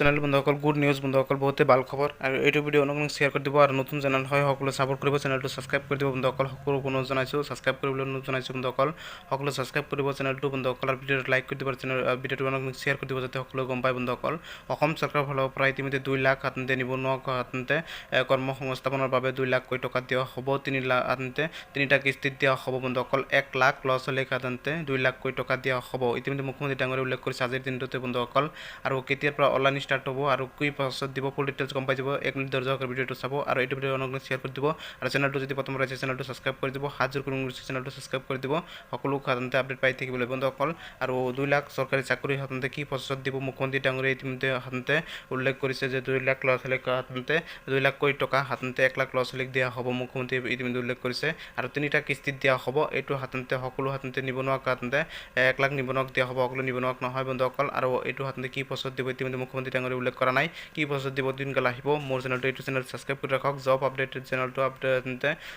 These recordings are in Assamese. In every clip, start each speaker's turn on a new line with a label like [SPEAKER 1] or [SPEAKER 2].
[SPEAKER 1] চেনেল বন্ধুসকল গুড নিউজ বন্ধুসকল বহুতে ভাল খবৰ আৰু এইটো ভিডিঅ' অনুগ্ৰহ শ্বেয়াৰ কৰি দিব আৰু নতুন চেনেল হয় সকলো সাপোৰ্ট কৰিব চেনেলটো সাবস্ক্ৰাইব কৰি দিব বন্ধুসকল সকলো অনুৰোধ জনাইছো সাবস্ক্ৰাইব কৰিবলৈ অনুৰোধ জনাইছো বন্ধুসকল সকলো সাবস্ক্ৰাইব কৰিব চেনেলটো বন্ধুসকল আৰু ভিডিঅ'টো লাইক কৰি দিব চেনেল ভিডিঅ'টো অনুগ্ৰহ শ্বেয়াৰ কৰি দিব যাতে সকলো গম পায় বন্ধুসকল অসম চৰকাৰৰ ফালৰ পৰা ইতিমধ্যে 2 লাখ হাততে নিবনুৱা হাততে কৰ্মসংস্থাপনৰ বাবে 2 লাখ কোটি টকা দিয়া হ'ব 3 লাখ হাততে তিনিটা কিস্তিত দিয়া হ'ব বন্ধুসকল 1 লাখ ল'ৰা ছোৱালীক হাততে 2 লাখ কোটি টকা দিয়া হ'ব ইতিমধ্যে মুখ্যমন্ত্ৰী ডাঙৰীয়ে উল্লেখ কৰিছে আজিৰ দিনটোতে বন্ধুসকল আৰু কেতিয়াৰ পৰা অনলাইন স্টাৰ্ট হ'ব আৰু কি প্ৰচেছত দিব ফুল ডিটেইলছ গম পাই যাব 1 মিনিট দৰ্শকৰ ভিডিঅ'টো চাব আৰু এইটো ভিডিঅ' অনুগ্ৰহ শ্বেয়াৰ কৰি দিব আৰু চেনেলটো যদি প্ৰথম ৰাইছে চেনেলটো সাবস্ক্ৰাইব কৰি দিব হাজাৰ কৰি চেনেলটো সাবস্ক্ৰাইব কৰি দিব সকলো সাধাৰণতে আপডেট পাই থাকিবলৈ বন্ধুসকল আৰু 2 লাখ চৰকাৰী চাকৰি হাততে কি প্ৰচেছত দিব মুখ্যমন্ত্ৰী ডাঙৰীয়ে ইতিমধ্যে হাততে উল্লেখ কৰিছে যে 2 লাখ ল'ৰা ছোৱালীক হাততে 2 লাখ কোটি টকা হাততে 1 লাখ ল'ৰা ছোৱালীক দিয়া হ'ব মুখ্যমন্ত্ৰী ইতিমধ্যে উল্লেখ কৰিছে আৰু তিনিটা কিস্তিত দিয়া হ'ব এইটো হাততে সকলো হাততে নিবনুৱাক হাততে 1 লাখ নিবনুৱাক দিয়া হ'ব সকলো নিবনুৱাক নহয় বন্ধুসকল আৰু এইটো হাততে কি প্ৰচেছত দিব ইতিমধ্যে মুখ্যমন্ত্ৰী ডাঙৰীয়ে উল্লেখ কৰা নাই কি প্ৰচেছত দিব দিনকাল আহিব মোৰ চেনেলটো এইটো চেনেল সাবস্ক্ৰাইব কৰি ৰাখক জব আপডেটেড চেনেলটো আপডেট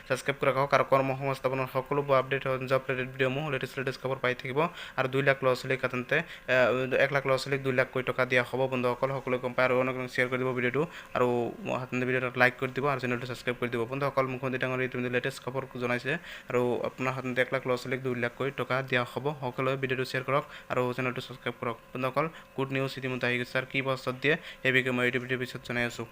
[SPEAKER 1] সাবস্ক্ৰাইব কৰি ৰাখক আৰু কৰ্মসংস্থাপনৰ সকলো আপডেট জব ৰিলেটেড ভিডিঅ'সমূহ লেটেষ্ট খবৰ পাই থাকিব আৰু 2 লাখ ল'ৰা ছোৱালীক হাততে 1 লাখ ল'ৰা ছোৱালীক 2 লাখ কোটি টকা দিয়া হ'ব বন্ধুসকল সকলো গম পায় আৰু অনুগ্ৰহ শ্বেয়াৰ কৰি দিব ভিডিঅ'টো আৰু হাততে ভিডিঅ'টো লাইক কৰি দিব আৰু চেনেলটো সাবস্ক্ৰাইব কৰি দিব বন্ধুসকল মুখ্যমন্ত্ৰী ডাঙৰীয়ে ইতিমধ্যে লেটেষ্ট খবৰ জনাইছে আৰু আপোনাৰ হাততে 1 লাখ ল'ৰা ছোৱালীক 2 লাখ কোটি টকা দিয়া হ'ব সকলোৱে ভিডিঅ'টো শ্বেয়াৰ কৰক আৰু চেনেলটো সাবস্ক্ৰাইব কৰক বন্ধুসকল গুড নিউজ ইতিমধ্যে আহি গৈছে আৰু কি প্ৰস্তাৱ দিয়ে সেই বিষয়ে মই এইটো ভিডিঅ'ৰ পিছত জনাই আছোঁ